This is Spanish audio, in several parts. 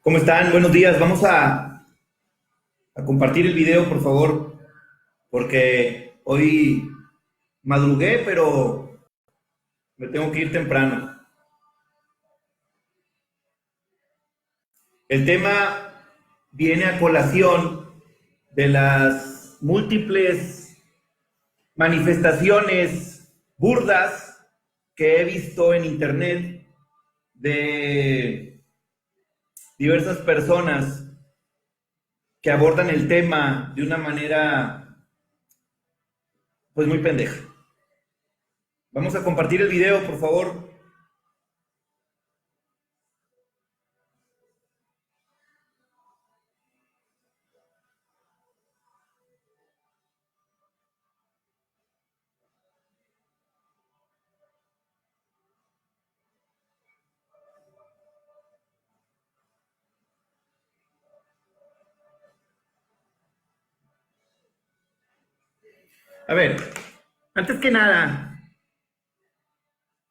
¿Cómo están? Buenos días. Vamos a compartir el video, por favor, porque hoy madrugué, pero me tengo que ir temprano. El tema viene a colación de las múltiples manifestaciones burdas que he visto en internet de diversas personas que abordan el tema de una manera pues muy pendeja. Vamos a compartir el video, por favor. A ver, antes que nada,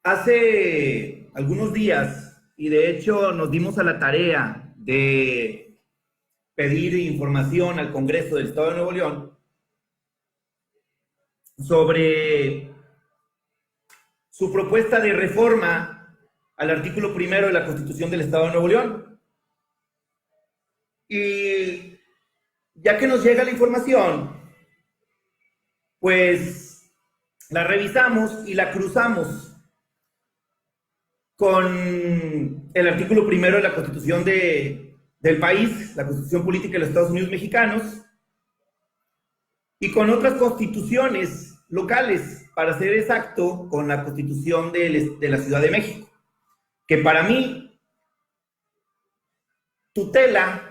hace algunos días, y de hecho nos dimos a la tarea de pedir información al Congreso del Estado de Nuevo León sobre su propuesta de reforma al artículo primero de la Constitución del Estado de Nuevo León. Y ya que nos llega la información, pues la revisamos y la cruzamos con el artículo primero de la Constitución del país, la Constitución Política de los Estados Unidos Mexicanos, y con otras constituciones locales, para ser exacto, con la Constitución de la Ciudad de México, que para mí tutela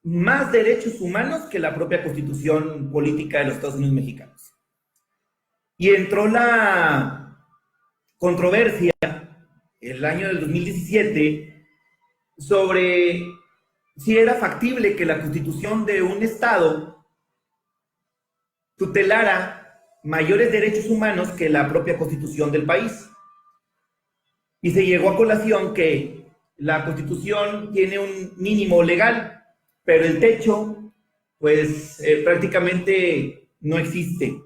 más derechos humanos que la propia Constitución Política de los Estados Unidos Mexicanos. Y entró la controversia el año del 2017 sobre si era factible que la Constitución de un estado tutelara mayores derechos humanos que la propia Constitución del país. Y se llegó a colación que la Constitución tiene un mínimo legal, pero el techo, pues prácticamente no existe.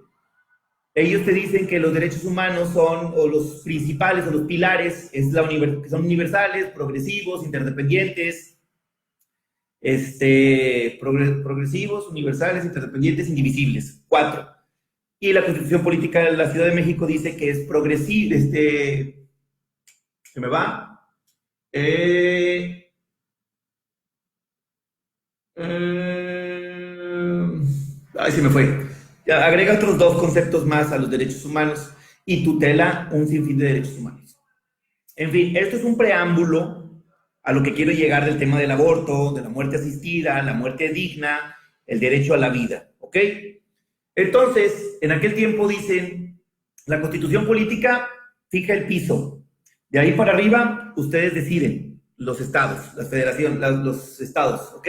Ellos te dicen que los derechos humanos son, o los principales, o los pilares, que son universales, progresivos, interdependientes, progresivos, universales, interdependientes, indivisibles. 4. Y la Constitución Política de la Ciudad de México dice que es progresivo, ¿se me va? Ay, se me fue. Ya, agrega otros 2 conceptos más a los derechos humanos y tutela un sinfín de derechos humanos. En fin, esto es un preámbulo a lo que quiero llegar del tema del aborto, de la muerte asistida, la muerte digna, el derecho a la vida, ¿ok? Entonces, en aquel tiempo dicen, la Constitución Política fija el piso. De ahí para arriba, ustedes deciden, los estados, las federaciones, los estados, ¿ok?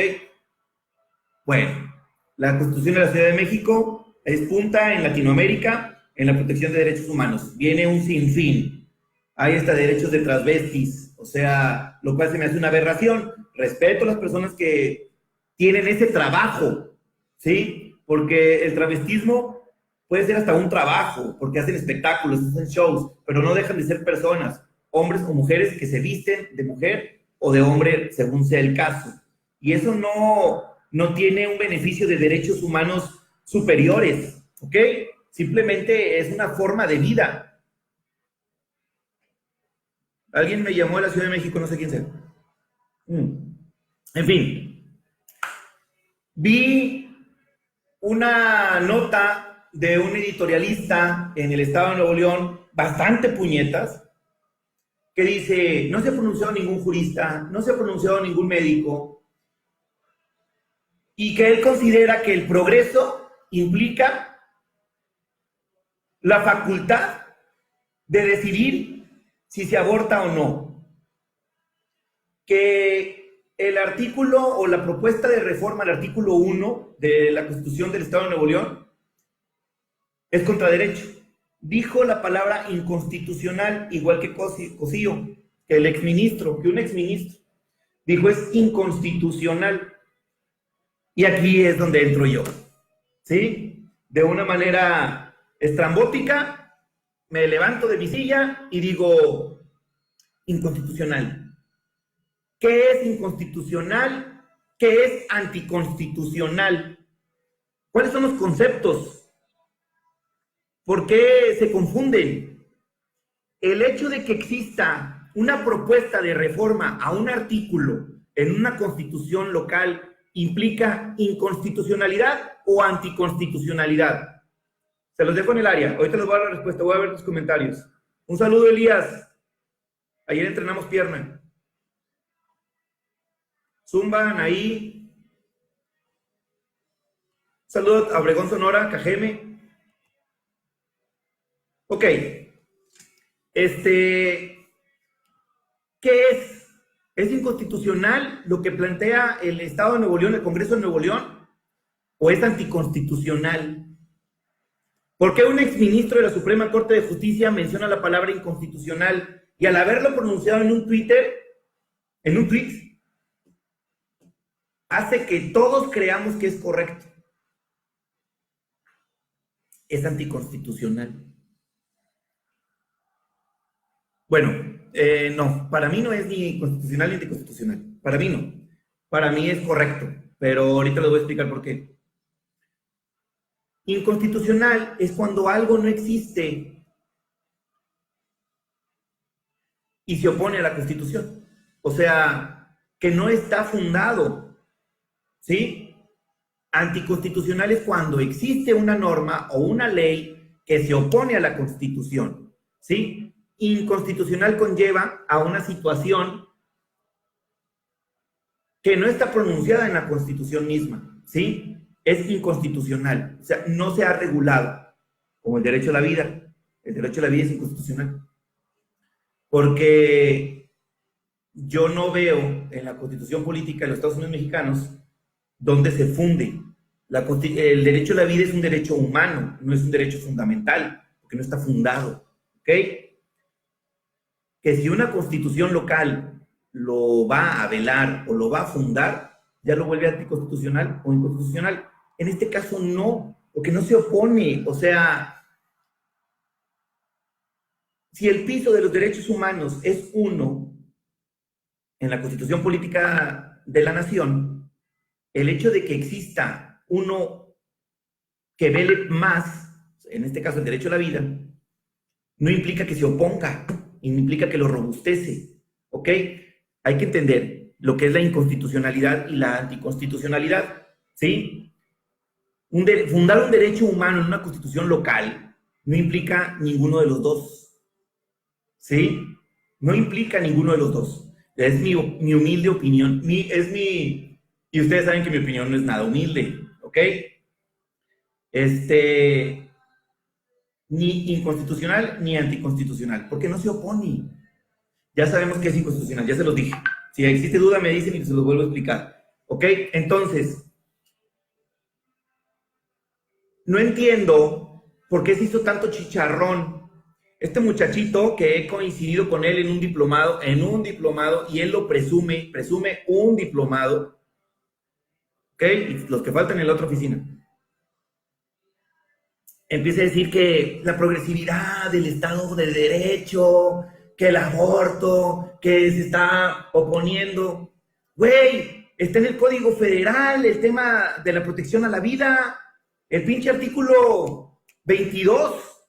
Bueno, la Constitución de la Ciudad de México es punta en Latinoamérica en la protección de derechos humanos. Viene un sinfín. Hay hasta derechos de transvestis, o sea, lo cual se me hace una aberración. Respeto a las personas que tienen ese trabajo, ¿sí? Porque el travestismo puede ser hasta un trabajo, porque hacen espectáculos, hacen shows, pero no dejan de ser personas, hombres o mujeres que se visten de mujer o de hombre, según sea el caso. Y eso no tiene un beneficio de derechos humanos superiores, ¿ok? Simplemente es una forma de vida. Alguien me llamó a la Ciudad de México, no sé quién sea. En fin, vi una nota de un editorialista en el Estado de Nuevo León, bastante puñetas, que dice, no se ha pronunciado ningún jurista, no se ha pronunciado ningún médico, y que él considera que el progreso implica la facultad de decidir si se aborta o no. Que el artículo o la propuesta de reforma al artículo 1 de la Constitución del Estado de Nuevo León es contraderecho. Dijo la palabra inconstitucional, igual que Cosío, que el exministro, que un exministro. dijo es inconstitucional. Y aquí es donde entro yo, ¿sí? De una manera estrambótica, me levanto de mi silla y digo, inconstitucional. ¿Qué es inconstitucional? ¿Qué es anticonstitucional? ¿Cuáles son los conceptos? ¿Por qué se confunden? El hecho de que exista una propuesta de reforma a un artículo en una constitución local implica inconstitucionalidad o anticonstitucionalidad. Se los dejo en el área. Ahorita les voy a dar la respuesta. Voy a ver los comentarios. Un saludo, Elías. Ayer entrenamos pierna. Zumba, Anaí. Saludos a Obregón, Sonora, Cajeme. Ok. ¿Qué es? ¿Es inconstitucional lo que plantea el Estado de Nuevo León, el Congreso de Nuevo León? ¿O es anticonstitucional? ¿Por qué un exministro de la Suprema Corte de Justicia menciona la palabra inconstitucional y al haberlo pronunciado en un tweet, hace que todos creamos que es correcto? Es anticonstitucional. Bueno, no, para mí no es ni constitucional ni anticonstitucional. Para mí no. Para mí es correcto, pero ahorita les voy a explicar por qué. Inconstitucional es cuando algo no existe y se opone a la Constitución. O sea, que no está fundado, ¿sí? Anticonstitucional es cuando existe una norma o una ley que se opone a la Constitución, ¿sí? Inconstitucional conlleva a una situación que no está pronunciada en la Constitución misma, ¿sí? Es inconstitucional, o sea, no se ha regulado, como el derecho a la vida. El derecho a la vida es inconstitucional. Porque yo no veo en la Constitución política de los Estados Unidos mexicanos donde se funde. El derecho a la vida es un derecho humano, no es un derecho fundamental, porque no está fundado, ¿ok? Que si una constitución local lo va a velar o lo va a fundar, ya lo vuelve anticonstitucional o inconstitucional. En este caso no, porque no se opone. O sea, si el piso de los derechos humanos es uno en la Constitución Política de la Nación, el hecho de que exista uno que vele más, en este caso el derecho a la vida, no implica que se oponga, implica que lo robustece, ¿ok? Hay que entender lo que es la inconstitucionalidad y la anticonstitucionalidad, ¿sí? Fundar un derecho humano en una constitución local no implica ninguno de los dos, ¿sí? No implica ninguno de los dos. Es mi humilde opinión, y ustedes saben que mi opinión no es nada humilde, ¿ok? Ni inconstitucional ni anticonstitucional, porque no se opone. Ya sabemos que es inconstitucional, ya se los dije. Si existe duda, me dicen y se los vuelvo a explicar. ¿Ok? Entonces, no entiendo por qué se hizo tanto chicharrón. Este muchachito que he coincidido con él en un diplomado, y él lo presume un diplomado. ¿Ok? Y los que faltan en la otra oficina. Empieza a decir que la progresividad del Estado de Derecho, que el aborto, que se está oponiendo. Güey, está en el Código Federal el tema de la protección a la vida, el pinche artículo 22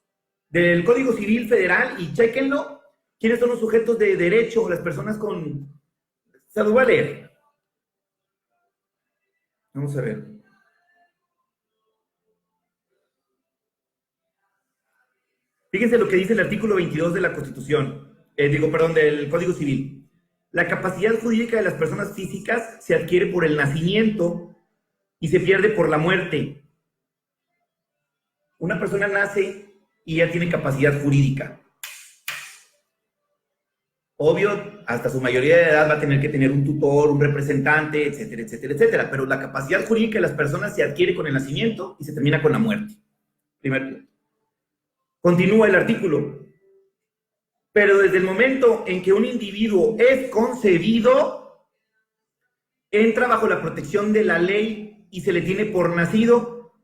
del Código Civil Federal, y chéquenlo, quiénes son los sujetos de derecho, las personas con... Se los voy a leer. Vamos a ver. Fíjense lo que dice el artículo 22 de la Constitución, del Código Civil. La capacidad jurídica de las personas físicas se adquiere por el nacimiento y se pierde por la muerte. Una persona nace y ya tiene capacidad jurídica. Obvio, hasta su mayoría de edad va a tener que tener un tutor, un representante, etcétera, etcétera, etcétera. Pero la capacidad jurídica de las personas se adquiere con el nacimiento y se termina con la muerte. Primer punto. Continúa el artículo. Pero desde el momento en que un individuo es concebido, entra bajo la protección de la ley y se le tiene por nacido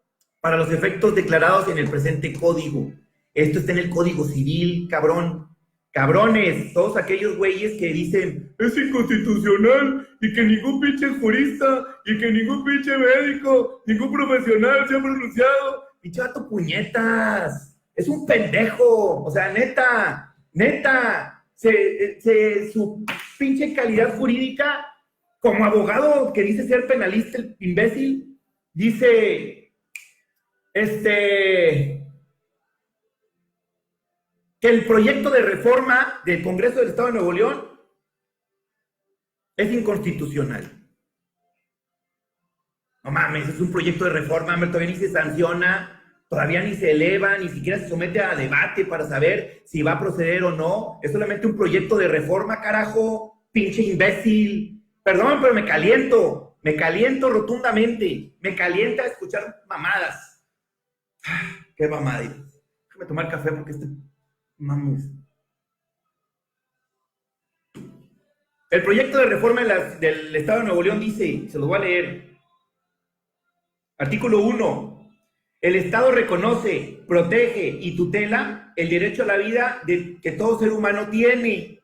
para los efectos declarados en el presente código. Esto está en el Código Civil, cabrón. Cabrones, todos aquellos güeyes que dicen es inconstitucional y que ningún pinche jurista y que ningún pinche médico, ningún profesional se ha pronunciado. Pinche vato puñetas, es un pendejo, o sea, neta, su pinche calidad jurídica como abogado que dice ser penalista, el imbécil, dice, que el proyecto de reforma del Congreso del Estado de Nuevo León es inconstitucional. No mames, es un proyecto de reforma, todavía ni se sanciona, todavía ni se eleva, ni siquiera se somete a debate para saber si va a proceder o no. Es solamente un proyecto de reforma, carajo, pinche imbécil. Perdón, pero me caliento rotundamente, me calienta escuchar mamadas. Qué mamada. Déjame tomar café porque mames. El proyecto de reforma del Estado de Nuevo León dice, se lo voy a leer. Artículo 1. El Estado reconoce, protege y tutela el derecho a la vida que todo ser humano tiene.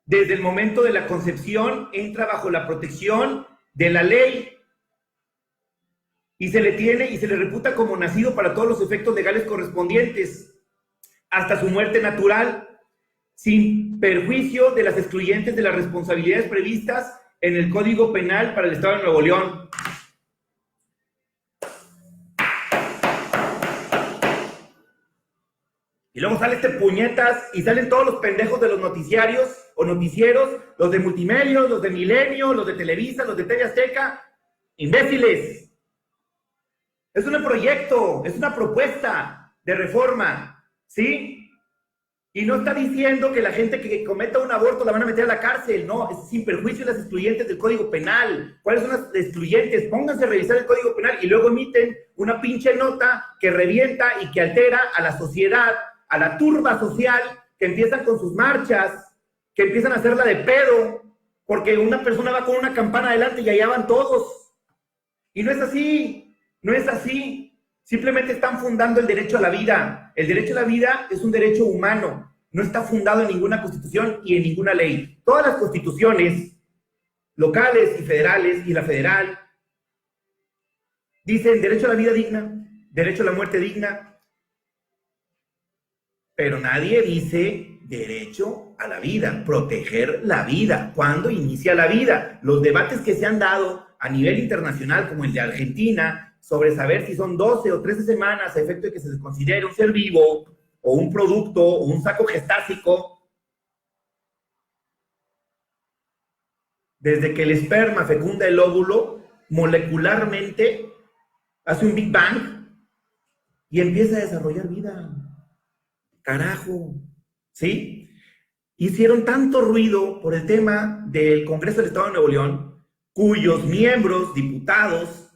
Desde el momento de la concepción entra bajo la protección de la ley y se le reputa como nacido para todos los efectos legales correspondientes hasta su muerte natural, sin perjuicio de las excluyentes de las responsabilidades previstas en el Código Penal para el Estado de Nuevo León. Y luego sale puñetas y salen todos los pendejos de los noticiarios o noticieros, los de Multimedios, los de Milenio, los de Televisa, los de TV Azteca. Imbéciles. Es un proyecto, es una propuesta de reforma, ¿sí? Y no está diciendo que la gente que cometa un aborto la van a meter a la cárcel, no, es sin perjuicio de las excluyentes del Código Penal. ¿Cuáles son las excluyentes? Pónganse a revisar el Código Penal y luego emiten una pinche nota que revienta y que altera a la sociedad, a la turba social, que empiezan con sus marchas, que empiezan a hacerla de pedo, porque una persona va con una campana adelante y allá van todos. Y no es así, no es así. Simplemente están fundando el derecho a la vida. El derecho a la vida es un derecho humano. No está fundado en ninguna constitución y en ninguna ley. Todas las constituciones locales y federales, y la federal, dicen derecho a la vida digna, derecho a la muerte digna, pero nadie dice derecho a la vida, proteger la vida. ¿Cuándo inicia la vida? Los debates que se han dado a nivel internacional, como el de Argentina, sobre saber si son 12 o 13 semanas a efecto de que se les considere un ser vivo, o un producto, o un saco gestácico. Desde que el esperma fecunda el óvulo, molecularmente hace un Big Bang y empieza a desarrollar vida. Carajo, ¿sí? Hicieron tanto ruido por el tema del Congreso del Estado de Nuevo León, cuyos miembros, diputados,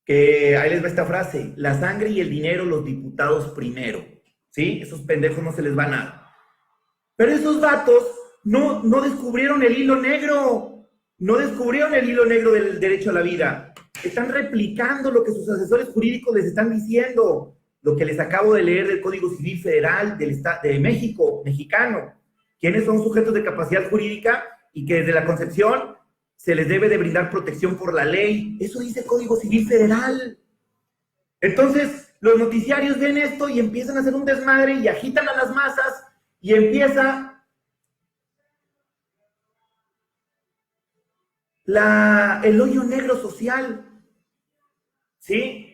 que ahí les va esta frase, la sangre y el dinero, los diputados primero, ¿sí? Esos pendejos no se les va nada. Pero esos vatos no descubrieron el hilo negro, no descubrieron el hilo negro del derecho a la vida. Están replicando lo que sus asesores jurídicos les están diciendo, lo que les acabo de leer del Código Civil Federal de México, mexicano, quienes son sujetos de capacidad jurídica y que desde la concepción se les debe de brindar protección por la ley. Eso dice el Código Civil Federal. Entonces, los noticiarios ven esto y empiezan a hacer un desmadre y agitan a las masas y empieza el hoyo negro social, ¿sí?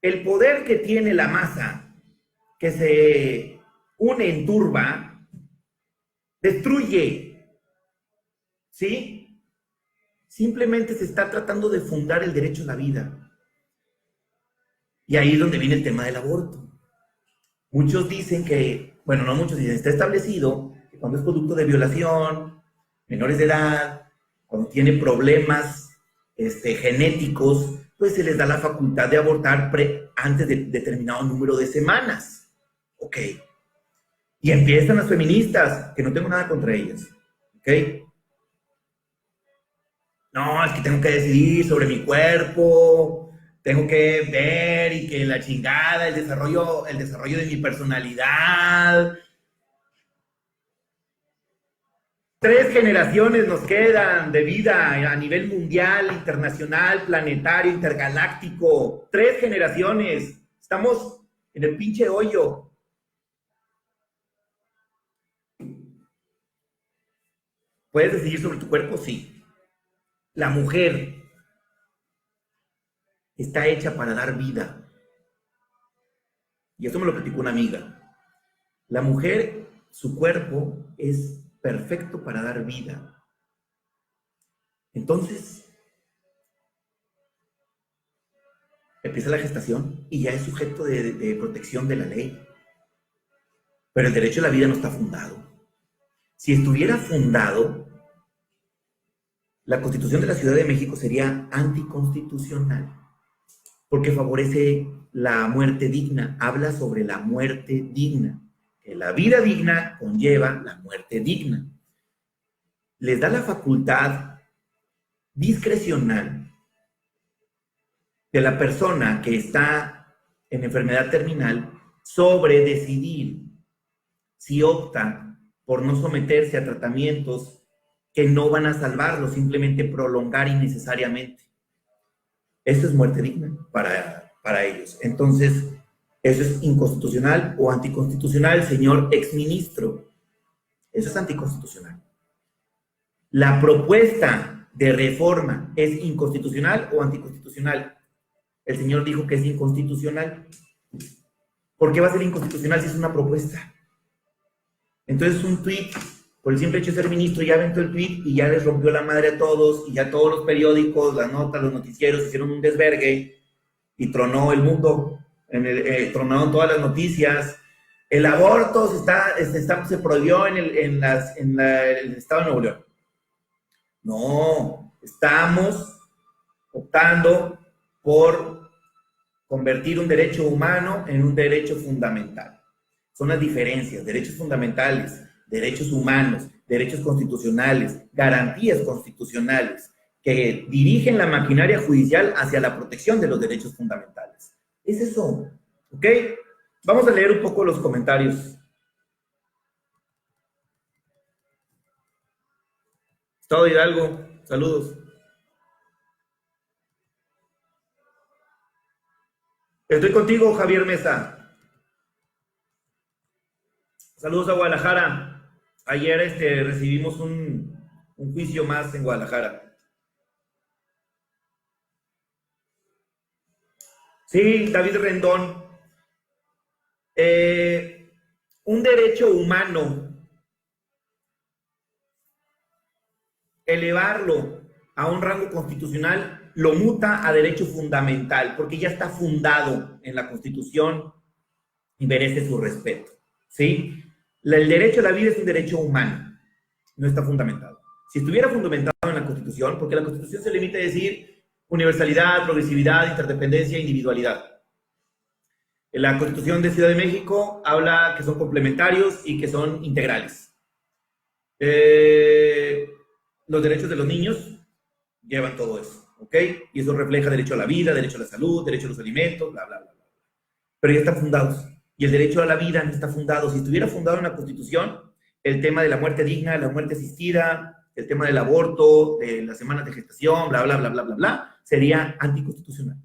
El poder que tiene la masa, que se une en turba, destruye, ¿sí? Simplemente se está tratando de fundar el derecho a la vida. Y ahí es donde viene el tema del aborto. Muchos dicen que, bueno, no muchos dicen, está establecido que cuando es producto de violación, menores de edad, cuando tiene problemas genéticos, pues se les da la facultad de abortar antes de determinado número de semanas. Ok. Y empiezan las feministas, que no tengo nada contra ellas, ¿ok? No, es que tengo que decidir sobre mi cuerpo, tengo que ver y que la chingada, el desarrollo de mi personalidad. 3 generaciones nos quedan de vida a nivel mundial, internacional, planetario, intergaláctico. 3 generaciones. Estamos en el pinche hoyo. ¿Puedes decidir sobre tu cuerpo? Sí. La mujer está hecha para dar vida. Y esto me lo platicó una amiga. La mujer, su cuerpo es perfecto para dar vida. Entonces, empieza la gestación y ya es sujeto de protección de la ley. Pero el derecho a la vida no está fundado. Si estuviera fundado, la Constitución de la Ciudad de México sería anticonstitucional, porque favorece la muerte digna, habla sobre la muerte digna, que la vida digna conlleva la muerte digna. Les da la facultad discrecional de la persona que está en enfermedad terminal sobre decidir si opta por no someterse a tratamientos que no van a salvarlo, simplemente prolongar innecesariamente. Eso es muerte digna para ellos. Entonces, eso es inconstitucional o anticonstitucional, señor exministro. Eso es anticonstitucional. La propuesta de reforma es inconstitucional o anticonstitucional. El señor dijo que es inconstitucional. ¿Por qué va a ser inconstitucional si es una propuesta? Entonces un tuit, por el simple hecho de ser ministro, ya aventó el tuit y ya les rompió la madre a todos, y ya todos los periódicos, las notas, los noticieros hicieron un desvergue y tronó el mundo, tronaron todas las noticias. El aborto se prohibió en el estado de Nuevo León. No, estamos optando por convertir un derecho humano en un derecho fundamental. Son las diferencias: derechos fundamentales, derechos humanos, derechos constitucionales, garantías constitucionales que dirigen la maquinaria judicial hacia la protección de los derechos fundamentales. Es eso, ¿ok? Vamos a leer un poco los comentarios. Estado Hidalgo, saludos. Estoy contigo, Javier Mesa. Saludos a Guadalajara. Ayer recibimos un juicio más en Guadalajara. Sí, David Rendón. Un derecho humano, elevarlo a un rango constitucional, lo muta a derecho fundamental, porque ya está fundado en la Constitución y merece su respeto. ¿Sí? El derecho a la vida es un derecho humano, no está fundamentado. Si estuviera fundamentado en la Constitución, porque la Constitución se limita a decir universalidad, progresividad, interdependencia, individualidad. La Constitución de Ciudad de México habla que son complementarios y que son integrales. Los derechos de los niños llevan todo eso, ¿ok? Y eso refleja derecho a la vida, derecho a la salud, derecho a los alimentos, bla, bla, bla, bla. Pero ya están fundados. Y el derecho a la vida no está fundado. Si estuviera fundado en la Constitución, el tema de la muerte digna, la muerte asistida, el tema del aborto, de las semanas de gestación, bla, bla, bla, bla, bla, bla, sería anticonstitucional.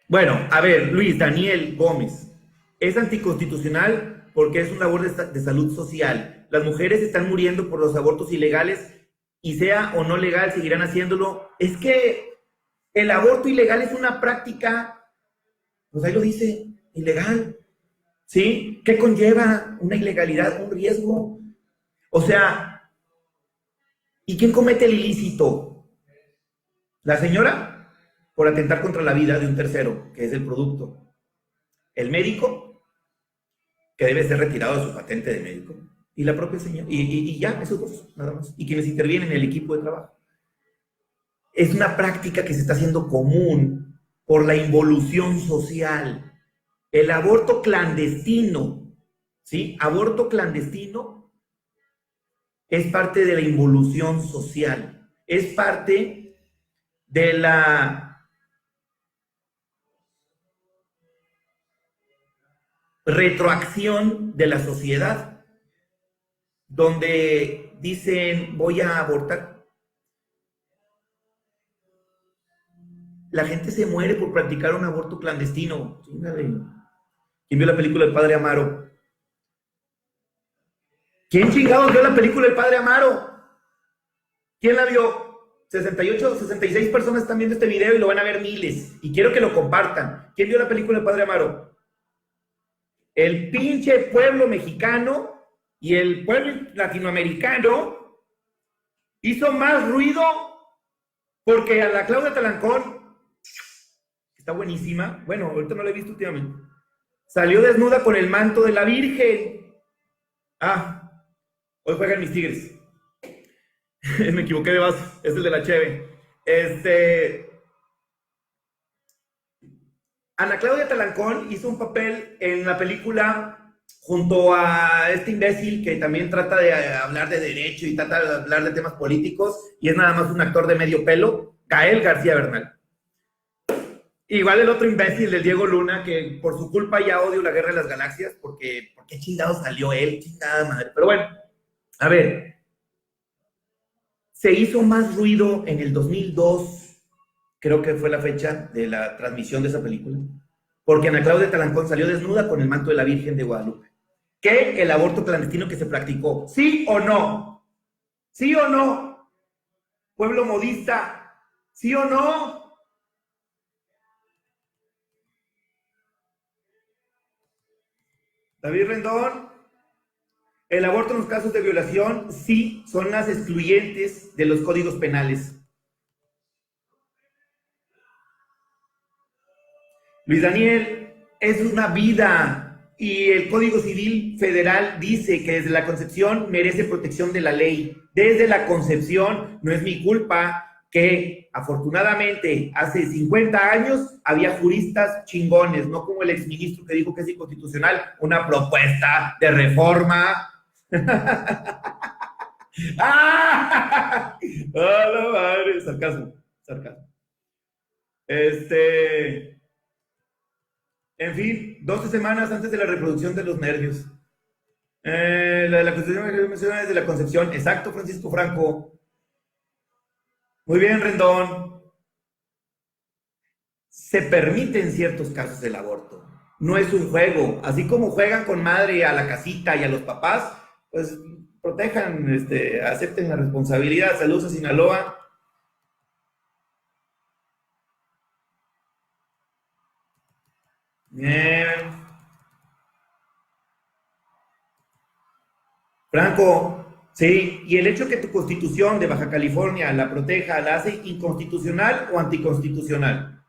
Bueno, a ver, Luis Daniel Gómez, es anticonstitucional porque es una labor de salud social. Las mujeres están muriendo por los abortos ilegales y sea o no legal, seguirán haciéndolo. Es que el aborto ilegal es una práctica, pues ahí lo dice, ilegal. ¿Sí? ¿Qué conlleva una ilegalidad, un riesgo? O sea, ¿y quién comete el ilícito? ¿La señora? Por atentar contra la vida de un tercero, que es el producto. El médico, que debe ser retirado de su patente de médico. Y la propia señora. Y ya, esos dos, nada más. Y quienes intervienen en el equipo de trabajo. Es una práctica que se está haciendo común por la involución social. El aborto clandestino, ¿sí? Aborto clandestino es parte de la involución social, es parte de la retroacción de la sociedad, donde dicen voy a abortar. La gente se muere por practicar un aborto clandestino. ¿Quién vio la película El Padre Amaro? ¿Quién chingados vio la película El Padre Amaro? ¿Quién la vio? 68, 66 personas están viendo este video y lo van a ver miles. Y quiero que lo compartan. ¿Quién vio la película El Padre Amaro? El pinche pueblo mexicano y el pueblo latinoamericano hizo más ruido porque a la Claudia Talancón, está buenísima, bueno, ahorita no la he visto últimamente, salió desnuda con el manto de la Virgen. Ah, hoy juegan mis Tigres. Me equivoqué de vaso, es el de la Cheve. Ana Claudia Talancón hizo un papel en la película junto a este imbécil que también trata de hablar de derecho y trata de hablar de temas políticos y es nada más un actor de medio pelo, Gael García Bernal. Igual el otro imbécil del Diego Luna, que por su culpa ya odio la Guerra de las Galaxias, porque ¿por qué chingado salió él? Chingada madre. Pero bueno, a ver, se hizo más ruido en el 2002, creo que fue la fecha de la transmisión de esa película, porque Ana Claudia Talancón salió desnuda con el manto de la Virgen de Guadalupe, que el aborto clandestino que se practicó. ¿Sí o no? ¿Sí o no? Pueblo modista, ¿sí o no? David Rendón, el aborto en los casos de violación sí son las excluyentes de los códigos penales. Luis Daniel, es una vida y el Código Civil Federal dice que desde la concepción merece protección de la ley. Desde la concepción, no es mi culpa que afortunadamente hace 50 años había juristas chingones, no como el exministro que dijo que es inconstitucional una propuesta de reforma. ¡Ah! ¡Oh, la madre! Sarcasmo, sarcasmo. En fin, 12 semanas antes de la reproducción de los nervios. La de la concepción que menciona es de la concepción. Exacto, Francisco Franco. Muy bien, Rendón. Se permite en ciertos casos el aborto. No es un juego. Así como juegan con madre a la casita y a los papás, pues protejan, acepten la responsabilidad. Saludos a Sinaloa. Bien. Franco, sí, y el hecho que tu constitución de Baja California la proteja, ¿la hace inconstitucional o anticonstitucional?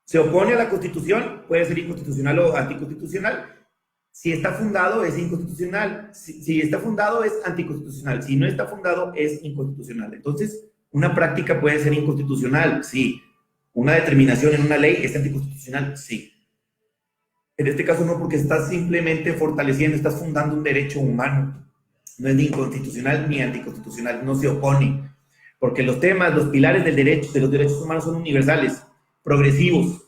¿Se opone a la constitución? Puede ser inconstitucional o anticonstitucional. Si está fundado, es inconstitucional. Si está fundado, es anticonstitucional. Si no está fundado, es inconstitucional. Entonces, una práctica puede ser inconstitucional, sí. Una determinación en una ley es anticonstitucional, sí. En este caso no, porque estás simplemente fortaleciendo, estás fundando un derecho humano. No es ni inconstitucional ni anticonstitucional, no se opone. Porque los temas, los pilares del derecho, de los derechos humanos son universales, progresivos,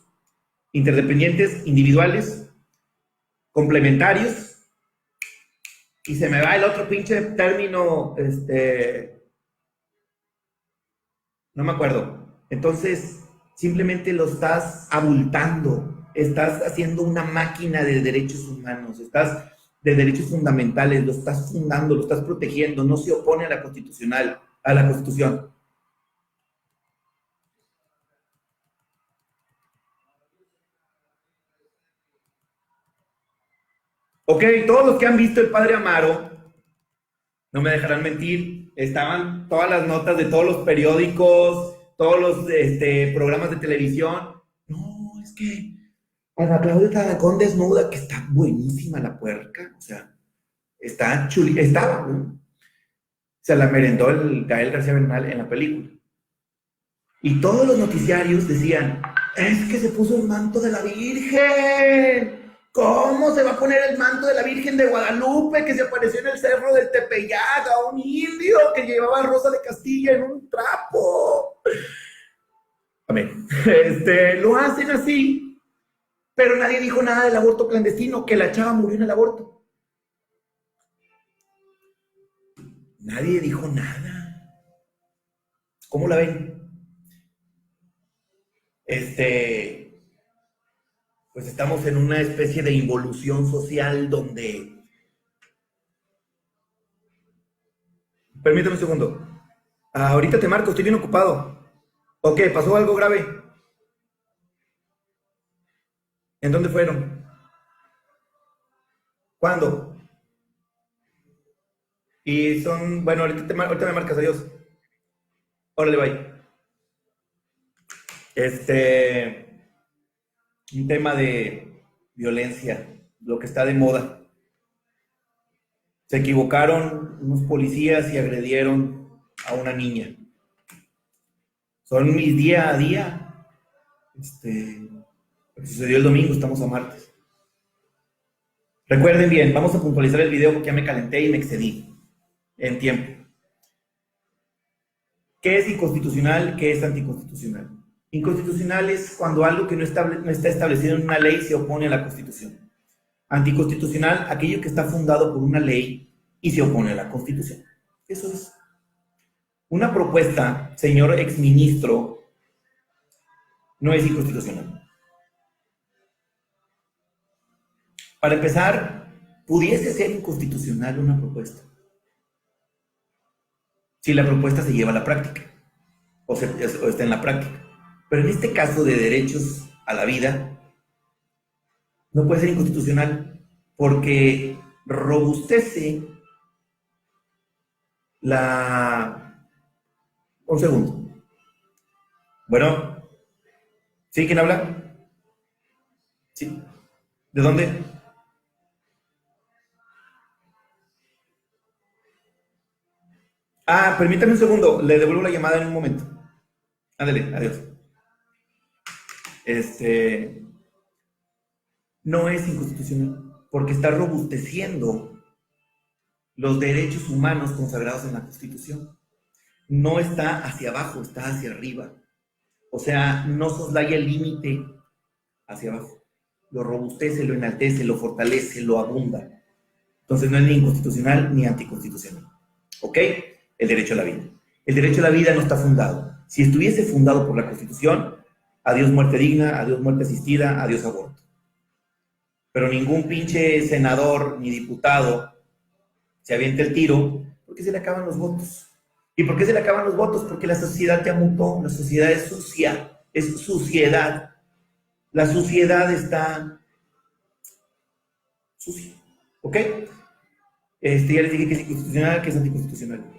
interdependientes, individuales, complementarios. Y se me va el otro pinche término, no me acuerdo. Entonces, simplemente lo estás abultando. Estás haciendo una máquina de derechos humanos, estás de derechos fundamentales, lo estás fundando, lo estás protegiendo, no se opone a la constitucional, a la Constitución. Ok, todos los que han visto El Padre Amaro, no me dejarán mentir, estaban todas las notas de todos los periódicos, todos los programas de televisión. No, es que Ana Claudia Talancón desnuda, que está buenísima la puerca, o sea, está chuli, estaba, ¿no? Se la merendó el Gael García Bernal en la película. Y todos los noticiarios decían, Es que se puso el manto de la Virgen. ¿Cómo se va a poner el manto de la Virgen de Guadalupe que se apareció en el cerro del Tepeyac a un indio que llevaba a Rosa de Castilla en un trapo? Amén. Lo hacen así, pero nadie dijo nada del aborto clandestino, que la chava murió en el aborto. Nadie dijo nada. ¿Cómo la ven? Pues estamos en una especie de involución social donde... Permítame un segundo. Ahorita te marco, estoy bien ocupado. Ok, ¿pasó algo grave? ¿En dónde fueron? ¿Cuándo? Y son... Bueno, ahorita me marcas, adiós. Órale, bye. Un tema de violencia, lo que está de moda. Se equivocaron unos policías y agredieron a una niña. Son mis día a día. Sucedió el domingo, estamos a martes. Recuerden bien, vamos a puntualizar el video porque ya me calenté y me excedí en tiempo. ¿Qué es inconstitucional? ¿Qué es anticonstitucional? Inconstitucional es cuando algo que no está establecido en una ley se opone a la Constitución. Anticonstitucional, aquello que está fundado por una ley y se opone a la Constitución. Eso es. Una propuesta, señor exministro, no es inconstitucional. Para empezar, pudiese ser inconstitucional una propuesta si la propuesta se lleva a la práctica o está en la práctica. Pero en este caso de derechos a la vida, no puede ser inconstitucional porque robustece la... Un segundo. Bueno, ¿sí? ¿Quién habla? Sí. ¿De dónde? Permítame un segundo, le devuelvo la llamada en un momento. Ándale, adiós. No es inconstitucional porque está robusteciendo los derechos humanos consagrados en la Constitución. No está hacia abajo, está hacia arriba. O sea, no soslaya el límite hacia abajo. Lo robustece, lo enaltece, lo fortalece, lo abunda. Entonces no es ni inconstitucional ni anticonstitucional. ¿Ok? El derecho a la vida. El derecho a la vida no está fundado. Si estuviese fundado por la Constitución, adiós muerte digna, adiós muerte asistida, adiós aborto. Pero ningún pinche senador ni diputado se avienta el tiro porque se le acaban los votos. ¿Y por qué se le acaban los votos? Porque la sociedad ya mutó, la sociedad es sucia, es suciedad. La suciedad está sucia. ¿Ok? Ya les dije que es inconstitucional, que es anticonstitucional.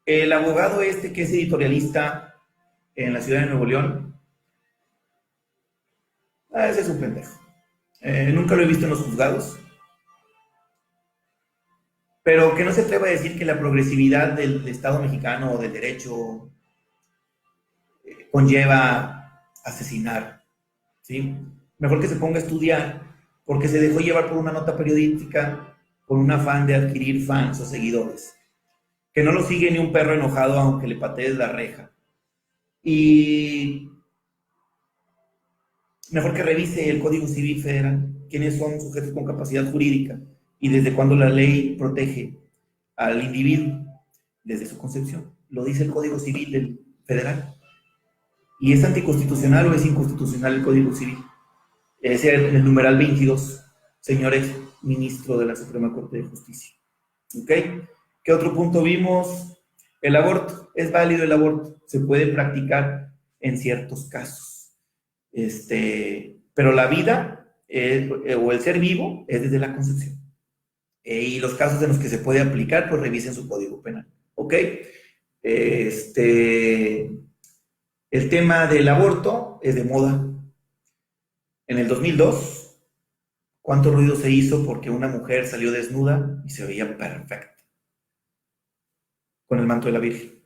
El abogado que es editorialista en la ciudad de Nuevo León, ese es un pendejo. Nunca lo he visto en los juzgados. Pero que no se atreva a decir que la progresividad del Estado mexicano o del derecho conlleva asesinar, ¿sí? Mejor que se ponga a estudiar, porque se dejó llevar por una nota periodística, con un afán de adquirir fans o seguidores. Que no lo sigue ni un perro enojado aunque le patees la reja. Y mejor que revise el Código Civil Federal, quiénes son sujetos con capacidad jurídica y desde cuándo la ley protege al individuo desde su concepción. Lo dice el Código Civil Federal. ¿Y es anticonstitucional o es inconstitucional el Código Civil? Es el numeral 22, señor ex ministro de la Suprema Corte de Justicia. ¿Ok? ¿Qué otro punto vimos? El aborto. Es válido el aborto. Se puede practicar en ciertos casos. Pero la vida o el ser vivo es desde la concepción. Y los casos en los que se puede aplicar, pues revisen su código penal. ¿Ok? El tema del aborto es de moda. En el 2002, ¿cuánto ruido se hizo porque una mujer salió desnuda y se veía perfecta con el manto de la Virgen?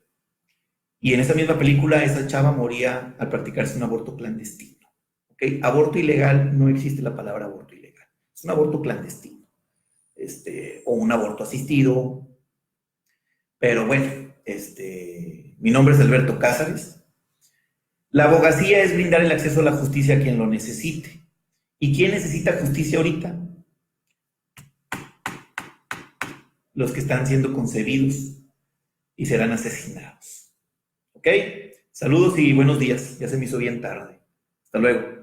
Y en esa misma película, esa chava moría al practicarse un aborto clandestino. ¿ok? Aborto ilegal, no existe la palabra aborto ilegal. Es un aborto clandestino, o un aborto asistido. Pero bueno, mi nombre es Alberto Cázares. La abogacía es brindar el acceso a la justicia a quien lo necesite. ¿Y quién necesita justicia ahorita? Los que están siendo concebidos y serán asesinados. ¿Ok? Saludos y buenos días. Ya se me hizo bien tarde. Hasta luego.